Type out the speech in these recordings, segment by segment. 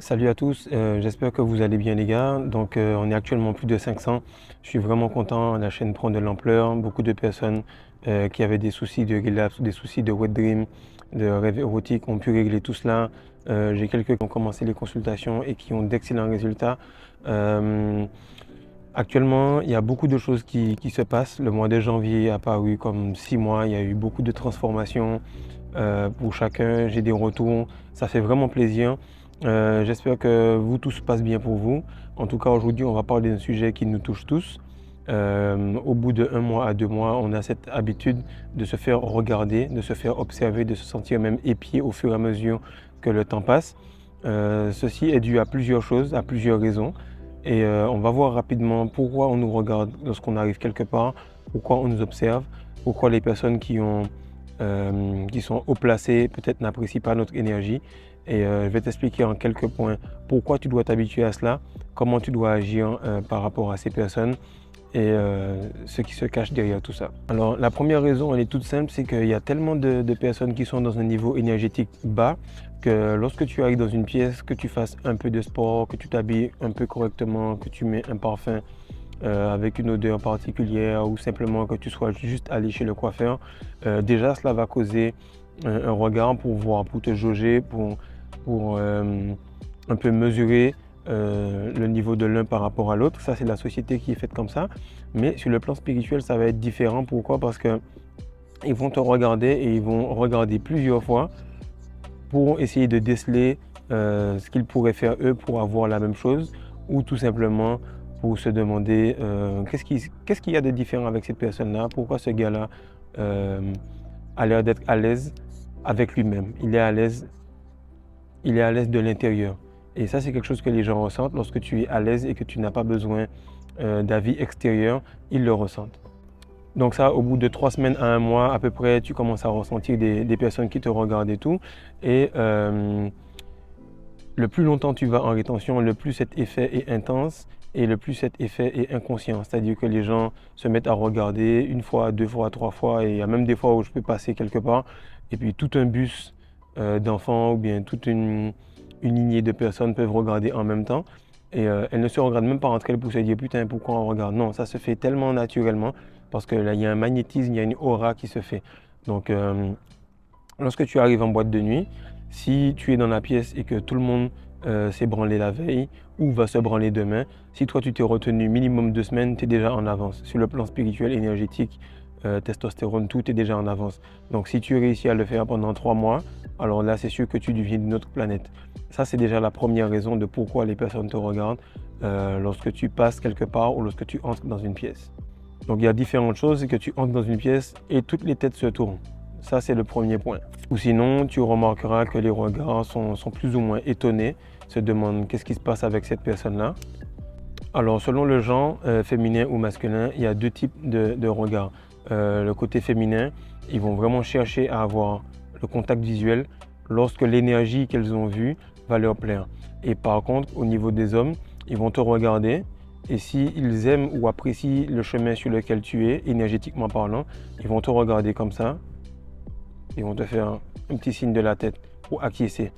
Salut à tous, j'espère que vous allez bien les gars. Donc on est actuellement plus de 500. Je suis vraiment content, la chaîne prend de l'ampleur. Beaucoup de personnes qui avaient des soucis de relapse, des soucis de wet dream, de rêve érotique ont pu régler tout cela. J'ai quelques qui ont commencé les consultations et qui ont d'excellents résultats. Euh, Actuellement, il y a beaucoup de choses qui se passent. Le mois de janvier a paru comme 6 mois. Il y a eu beaucoup de transformations pour chacun. J'ai des retours. Ça fait vraiment plaisir. J'espère que vous, tout se passe bien pour vous. En tout cas, aujourd'hui, on va parler d'un sujet qui nous touche tous. Au bout de 1 mois à 2 mois, on a cette habitude de se faire regarder, de se faire observer, de se sentir même épié au fur et à mesure que le temps passe. Ceci est dû à plusieurs choses, à plusieurs raisons. Et on va voir rapidement pourquoi on nous regarde lorsqu'on arrive quelque part, pourquoi on nous observe, pourquoi les personnes qui sont haut placées peut-être n'apprécient pas notre énergie. Et je vais t'expliquer en quelques points pourquoi tu dois t'habituer à cela, comment tu dois agir par rapport à ces personnes et ce qui se cache derrière tout ça. Alors la première raison, elle est toute simple, c'est qu'il y a tellement de personnes qui sont dans un niveau énergétique bas que lorsque tu arrives dans une pièce, que tu fasses un peu de sport, que tu t'habilles un peu correctement, que tu mets un parfum avec une odeur particulière ou simplement que tu sois juste allé chez le coiffeur, déjà cela va causer un regard pour voir, pour te jauger, pour un peu mesurer le niveau de l'un par rapport à l'autre. Ça, c'est la société qui est faite comme ça. Mais sur le plan spirituel, ça va être différent. Pourquoi? Parce que ils vont te regarder et ils vont regarder plusieurs fois pour essayer de déceler ce qu'ils pourraient faire eux pour avoir la même chose ou tout simplement pour se demander qu'est-ce qu'il y a de différent avec cette personne-là, pourquoi ce gars-là euh, a l'air d'être à l'aise avec lui-même. Il est à l'aise de l'intérieur. Et ça, c'est quelque chose que les gens ressentent lorsque tu es à l'aise et que tu n'as pas besoin d'avis extérieur, ils le ressentent. Donc ça, au bout de 3 semaines à 1 mois, à peu près, tu commences à ressentir des personnes qui te regardent et tout. Et le plus longtemps tu vas en rétention, le plus cet effet est intense et le plus cet effet est inconscient. C'est-à-dire que les gens se mettent à regarder une fois, deux fois, trois fois. Et il y a même des fois où je peux passer quelque part et puis tout un bus d'enfants ou bien toute une lignée de personnes peuvent regarder en même temps. Et elles ne se regardent même pas entre elles pour se dire putain pourquoi on regarde. Non, ça se fait tellement naturellement parce que là il y a un magnétisme, il y a une aura qui se fait. Donc lorsque tu arrives en boîte de nuit, si tu es dans la pièce et que tout le monde s'est branlé la veille ou va se branler demain, si toi tu t'es retenu minimum 2 semaines, tu es déjà en avance. Sur le plan spirituel, énergétique, testostérone, tout est déjà en avance. Donc si tu réussis à le faire pendant 3 mois, alors là c'est sûr que tu deviens d'une autre planète. Ça c'est déjà la première raison de pourquoi les personnes te regardent lorsque tu passes quelque part ou lorsque tu entres dans une pièce. Donc il y a différentes choses, c'est que tu entres dans une pièce et toutes les têtes se tournent. Ça, c'est le premier point. Ou sinon, tu remarqueras que les regards sont plus ou moins étonnés, se demandent qu'est-ce qui se passe avec cette personne-là. Alors, selon le genre, féminin ou masculin, il y a deux types de regards. Le côté féminin, ils vont vraiment chercher à avoir le contact visuel lorsque l'énergie qu'elles ont vue va leur plaire. Et par contre, au niveau des hommes, ils vont te regarder et s'ils aiment ou apprécient le chemin sur lequel tu es, énergétiquement parlant, ils vont te regarder comme ça. Ils vont te faire un petit signe de la tête pour acquiescer.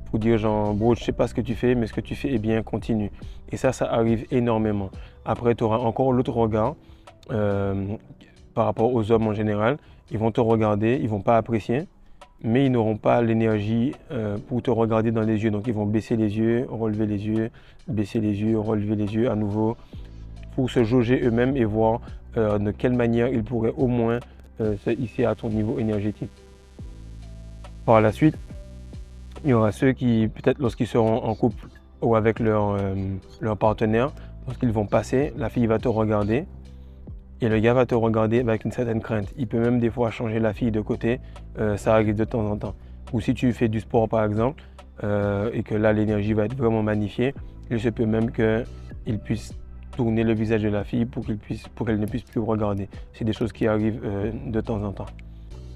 Pour dire genre, bro, je sais pas ce que tu fais, mais ce que tu fais est bien, continue. Et ça arrive énormément. Après, tu auras encore l'autre regard euh, par rapport aux hommes en général. Ils vont te regarder, ils vont pas apprécier, mais ils n'auront pas l'énergie pour te regarder dans les yeux. Donc, ils vont baisser les yeux, relever les yeux, baisser les yeux, relever les yeux à nouveau pour se jauger eux-mêmes et voir de quelle manière ils pourraient au moins se hisser à ton niveau énergétique. Par la suite, il y aura ceux qui, peut-être lorsqu'ils seront en couple ou avec leur partenaire, lorsqu'ils vont passer, la fille va te regarder et le gars va te regarder avec une certaine crainte. Il peut même des fois changer la fille de côté, ça arrive de temps en temps. Ou si tu fais du sport par exemple, et que là l'énergie va être vraiment magnifiée, il se peut même qu'il puisse tourner le visage de la fille pour qu'elle ne puisse plus regarder. C'est des choses qui arrivent de temps en temps.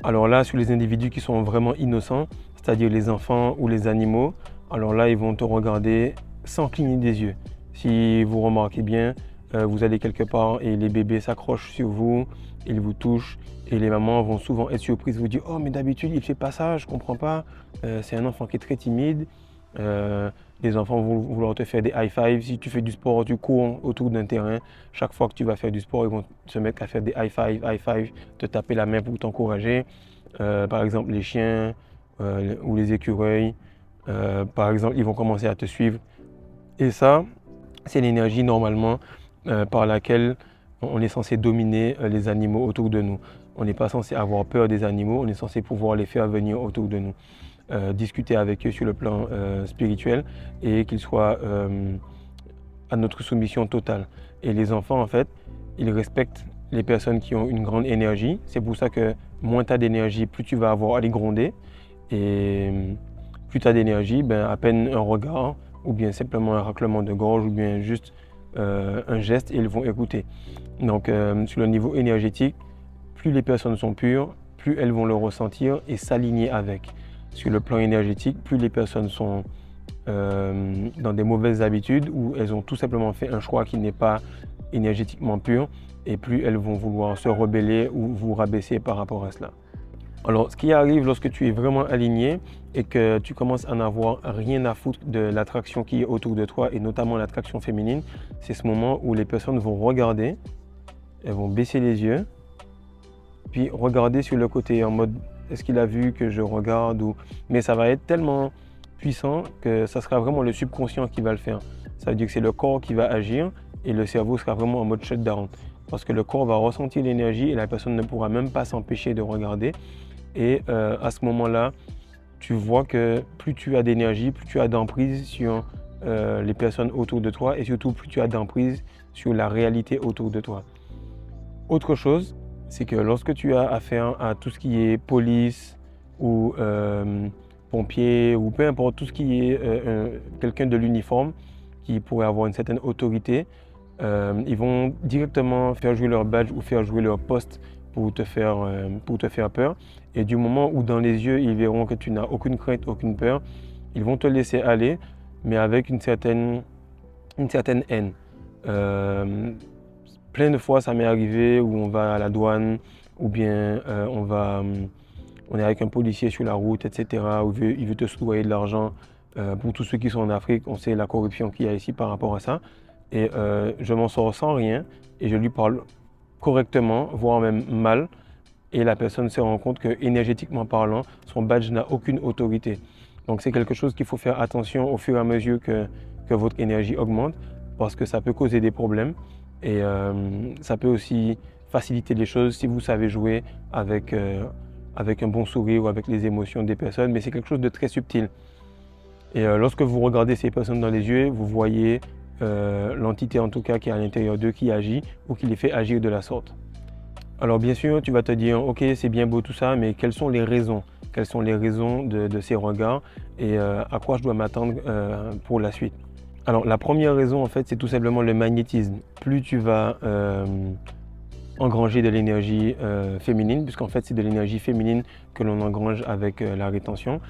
Alors là, sur les individus qui sont vraiment innocents, c'est-à-dire les enfants ou les animaux, alors là, ils vont te regarder sans cligner des yeux. Si vous remarquez bien, vous allez quelque part et les bébés s'accrochent sur vous, ils vous touchent et les mamans vont souvent être surprises, vous dire « Oh, mais d'habitude, il ne fait pas ça, je ne comprends pas. C'est un enfant qui est très timide. Les enfants vont vouloir te faire des high five. Si tu fais du sport, tu cours autour d'un terrain. Chaque fois que tu vas faire du sport, ils vont se mettre à faire des high five, te taper la main pour t'encourager. Par exemple, les chiens ou les écureuils, par exemple, ils vont commencer à te suivre. Et ça, c'est l'énergie normalement par laquelle on est censé dominer les animaux autour de nous. On n'est pas censé avoir peur des animaux, on est censé pouvoir les faire venir autour de nous. Discuter avec eux sur le plan spirituel et qu'ils soient à notre soumission totale. Et les enfants, en fait, ils respectent les personnes qui ont une grande énergie. C'est pour ça que moins tu as d'énergie, plus tu vas avoir à les gronder. Et plus tu as d'énergie, ben, à peine un regard, ou bien simplement un raclement de gorge, ou bien juste un geste, et ils vont écouter. Donc, sur le niveau énergétique, plus les personnes sont pures, plus elles vont le ressentir et s'aligner avec. Sur le plan énergétique, plus les personnes sont dans des mauvaises habitudes ou elles ont tout simplement fait un choix qui n'est pas énergétiquement pur et plus elles vont vouloir se rebeller ou vous rabaisser par rapport à cela. Alors, ce qui arrive lorsque tu es vraiment aligné et que tu commences à n'avoir rien à foutre de l'attraction qui est autour de toi et notamment l'attraction féminine, c'est ce moment où les personnes vont regarder, elles vont baisser les yeux, puis regarder sur le côté en mode est-ce qu'il a vu que je regarde ou... Mais ça va être tellement puissant que ça sera vraiment le subconscient qui va le faire. Ça veut dire que c'est le corps qui va agir et le cerveau sera vraiment en mode shutdown. Parce que le corps va ressentir l'énergie et la personne ne pourra même pas s'empêcher de regarder. Et à ce moment-là, tu vois que plus tu as d'énergie, plus tu as d'emprise sur les personnes autour de toi et surtout plus tu as d'emprise sur la réalité autour de toi. Autre chose, c'est que lorsque tu as affaire à tout ce qui est police ou pompier ou peu importe, tout ce qui est quelqu'un de l'uniforme qui pourrait avoir une certaine autorité, ils vont directement faire jouer leur badge ou faire jouer leur poste pour te faire peur. Et du moment où dans les yeux, ils verront que tu n'as aucune crainte, aucune peur, ils vont te laisser aller, mais avec une certaine haine. Plein de fois, ça m'est arrivé où on va à la douane ou bien on est avec un policier sur la route, etc. Où il veut te soudoyer de l'argent. Pour tous ceux qui sont en Afrique, on sait la corruption qu'il y a ici par rapport à ça. Et je m'en sors sans rien et je lui parle correctement, voire même mal. Et la personne se rend compte que énergétiquement parlant, son badge n'a aucune autorité. Donc c'est quelque chose qu'il faut faire attention au fur et à mesure que votre énergie augmente parce que ça peut causer des problèmes. Et ça peut aussi faciliter les choses si vous savez jouer avec un bon sourire ou avec les émotions des personnes, mais c'est quelque chose de très subtil. Et lorsque vous regardez ces personnes dans les yeux, vous voyez l'entité en tout cas qui est à l'intérieur d'eux qui agit ou qui les fait agir de la sorte. Alors bien sûr, tu vas te dire, ok, c'est bien beau tout ça, mais quelles sont les raisons? Quelles sont les raisons de ces regards et à quoi je dois m'attendre pour la suite? Alors la première raison en fait c'est tout simplement le magnétisme. Plus tu vas engranger de l'énergie féminine, puisqu'en fait c'est de l'énergie féminine que l'on engrange avec la rétention,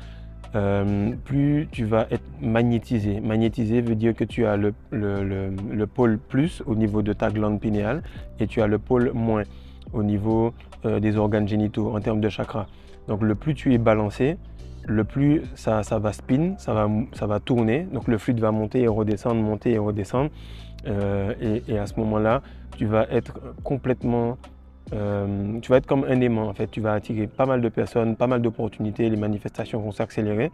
plus tu vas être magnétisé. Magnétisé veut dire que tu as le pôle plus au niveau de ta glande pinéale et tu as le pôle moins au niveau des organes génitaux en termes de chakras. Donc le plus tu es balancé, le plus ça va spin, ça va tourner, donc le fluide va monter et redescendre, et à ce moment-là, tu vas être complètement, tu vas être comme un aimant en fait, tu vas attirer pas mal de personnes, pas mal d'opportunités, les manifestations vont s'accélérer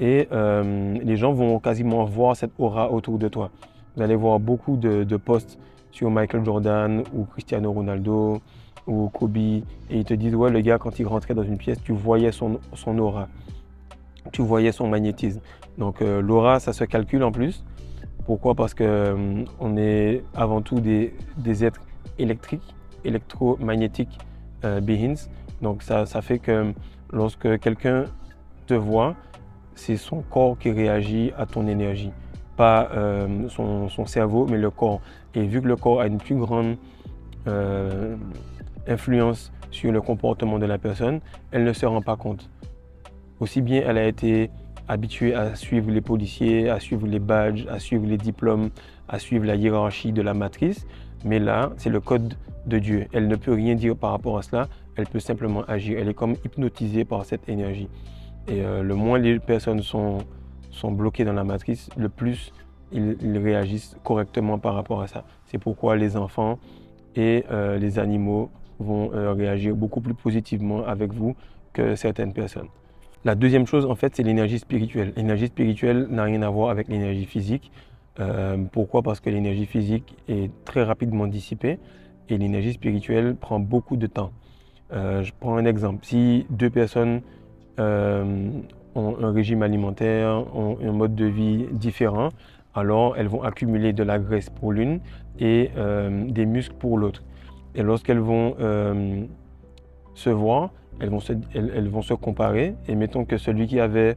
et les gens vont quasiment voir cette aura autour de toi. Vous allez voir beaucoup de posts sur Michael Jordan ou Cristiano Ronaldo ou Kobe et ils te disent ouais le gars quand il rentrait dans une pièce, tu voyais son aura. Tu voyais son magnétisme. Donc l'aura, ça se calcule en plus. Pourquoi? Parce qu'on est avant tout des êtres électriques, électromagnétiques beings. Donc ça fait que lorsque quelqu'un te voit, c'est son corps qui réagit à ton énergie. Pas son cerveau, mais le corps. Et vu que le corps a une plus grande influence sur le comportement de la personne, elle ne se rend pas compte. Aussi bien elle a été habituée à suivre les policiers, à suivre les badges, à suivre les diplômes, à suivre la hiérarchie de la matrice, mais là, c'est le code de Dieu. Elle ne peut rien dire par rapport à cela, elle peut simplement agir. Elle est comme hypnotisée par cette énergie. Et le moins les personnes sont sont bloqués dans la matrice, le plus ils réagissent correctement par rapport à ça. C'est pourquoi les enfants et les animaux vont réagir beaucoup plus positivement avec vous que certaines personnes. La deuxième chose, en fait, c'est l'énergie spirituelle. L'énergie spirituelle n'a rien à voir avec l'énergie physique. Pourquoi? Parce que l'énergie physique est très rapidement dissipée et l'énergie spirituelle prend beaucoup de temps. Je prends un exemple. Si deux personnes ont un régime alimentaire, ont un mode de vie différent, alors elles vont accumuler de la graisse pour l'une et des muscles pour l'autre. Et lorsqu'elles vont se voir, elles vont se comparer. Et mettons que celui qui avait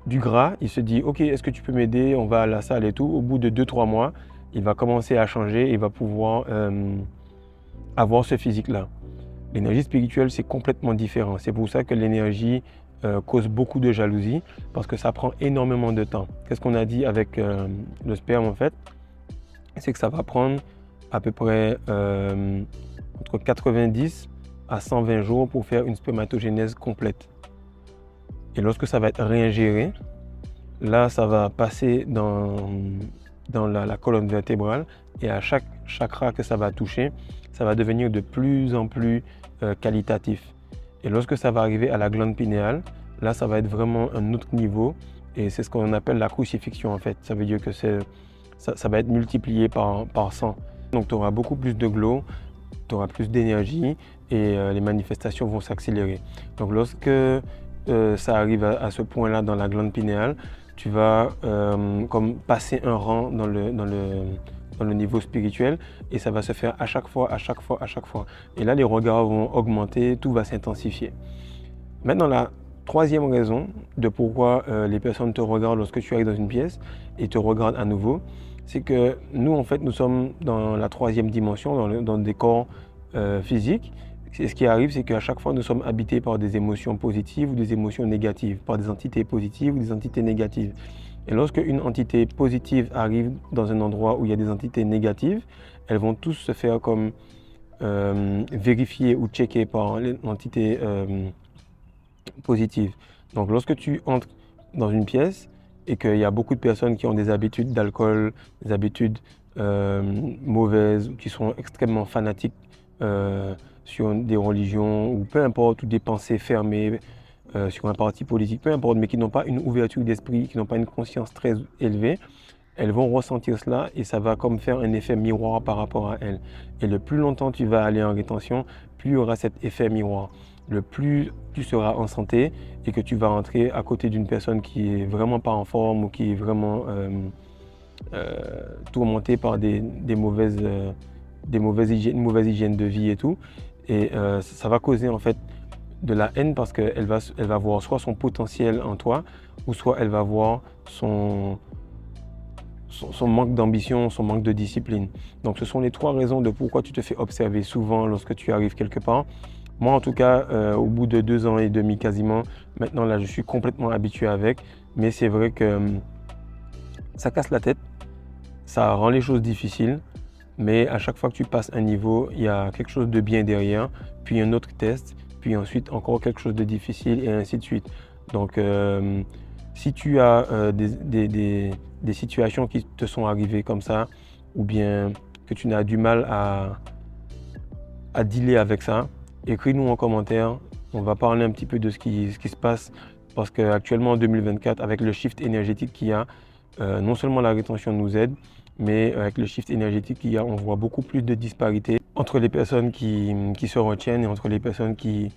du gras, il se dit « Ok, est-ce que tu peux m'aider? On va à la salle et tout. » Au bout de 2-3 mois, il va commencer à changer et il va pouvoir avoir ce physique-là. L'énergie spirituelle, c'est complètement différent. C'est pour ça que l'énergie cause beaucoup de jalousie, parce que ça prend énormément de temps. Qu'est-ce qu'on a dit avec le sperme, en fait? C'est que ça va prendre à peu près entre 90 à 120 jours pour faire une spermatogénèse complète. Et lorsque ça va être réingéré, là, ça va passer dans la colonne vertébrale et à chaque chakra que ça va toucher, ça va devenir de plus en plus qualitatif. Et lorsque ça va arriver à la glande pinéale, là, ça va être vraiment un autre niveau et c'est ce qu'on appelle la crucifixion en fait. Ça veut dire que ça va être multiplié par 100. Donc tu auras beaucoup plus de glow, tu auras plus d'énergie et les manifestations vont s'accélérer. Donc lorsque ça arrive à ce point-là dans la glande pinéale, tu vas comme passer un rang dans le niveau spirituel et ça va se faire à chaque fois. Et là, les regards vont augmenter, tout va s'intensifier. Maintenant, la troisième raison de pourquoi les personnes te regardent lorsque tu arrives dans une pièce et te regardent à nouveau, c'est que nous, en fait, nous sommes dans la troisième dimension, dans des corps physiques. Et ce qui arrive, c'est qu'à chaque fois, nous sommes habités par des émotions positives ou des émotions négatives, par des entités positives ou des entités négatives. Et lorsque une entité positive arrive dans un endroit où il y a des entités négatives, elles vont tous se faire comme vérifier ou checker par l'entité positive. Donc lorsque tu entres dans une pièce et qu'il y a beaucoup de personnes qui ont des habitudes d'alcool, des habitudes mauvaises, qui sont extrêmement fanatiques sur des religions ou peu importe, ou des pensées fermées sur un parti politique, peu importe, mais qui n'ont pas une ouverture d'esprit, qui n'ont pas une conscience très élevée, elles vont ressentir cela et ça va comme faire un effet miroir par rapport à elles. Et le plus longtemps tu vas aller en rétention, plus il y aura cet effet miroir. Le plus tu seras en santé et que tu vas rentrer à côté d'une personne qui est vraiment pas en forme ou qui est vraiment tourmentée par une mauvaise hygiène de vie et tout. Et ça va causer en fait de la haine parce qu'elle va voir soit son potentiel en toi ou soit elle va voir son manque d'ambition, son manque de discipline. Donc ce sont les trois raisons de pourquoi tu te fais observer souvent lorsque tu arrives quelque part. Moi en tout cas, au bout de 2 ans et demi quasiment, maintenant là je suis complètement habitué avec, mais c'est vrai que ça casse la tête, ça rend les choses difficiles, mais à chaque fois que tu passes un niveau, il y a quelque chose de bien derrière, puis un autre test, puis ensuite encore quelque chose de difficile et ainsi de suite. Donc si tu as des situations qui te sont arrivées comme ça, ou bien que tu n'as du mal à dealer avec ça, écris-nous en commentaire. On va parler un petit peu de ce qui se passe parce qu'actuellement en 2024, avec le shift énergétique qu'il y a, non seulement la rétention nous aide, mais avec le shift énergétique qu'il y a, on voit beaucoup plus de disparités entre les personnes qui se retiennent et entre les personnes qui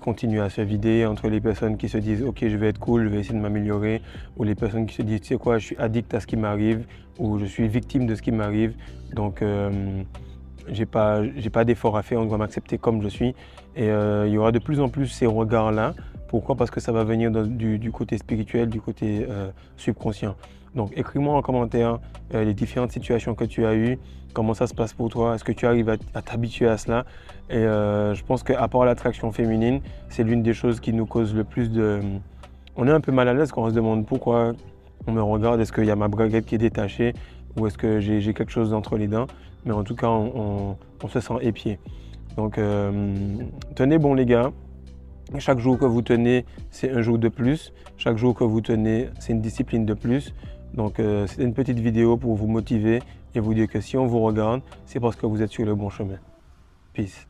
continuent à se vider, entre les personnes qui se disent « Ok, je vais être cool, je vais essayer de m'améliorer » ou les personnes qui se disent « Tu sais quoi, je suis addict à ce qui m'arrive » ou « Je suis victime de ce qui m'arrive, donc j'ai pas d'effort à faire, on doit m'accepter comme je suis. » Et il y aura de plus en plus ces regards-là. Pourquoi? Parce que ça va venir du côté spirituel, du côté subconscient. Donc écris-moi en commentaire les différentes situations que tu as eues, comment ça se passe pour toi, est-ce que tu arrives à t'habituer à cela? Et je pense qu'à part l'attraction féminine, c'est l'une des choses qui nous cause le plus de... On est un peu mal à l'aise quand on se demande pourquoi on me regarde, est-ce qu'il y a ma braguette qui est détachée ou est-ce que j'ai quelque chose entre les dents? Mais en tout cas, on se sent épié. Donc tenez bon les gars, Chaque jour que vous tenez, c'est un jour de plus. Chaque jour que vous tenez, c'est une discipline de plus. Donc, c'est une petite vidéo pour vous motiver et vous dire que si on vous regarde, c'est parce que vous êtes sur le bon chemin. Peace.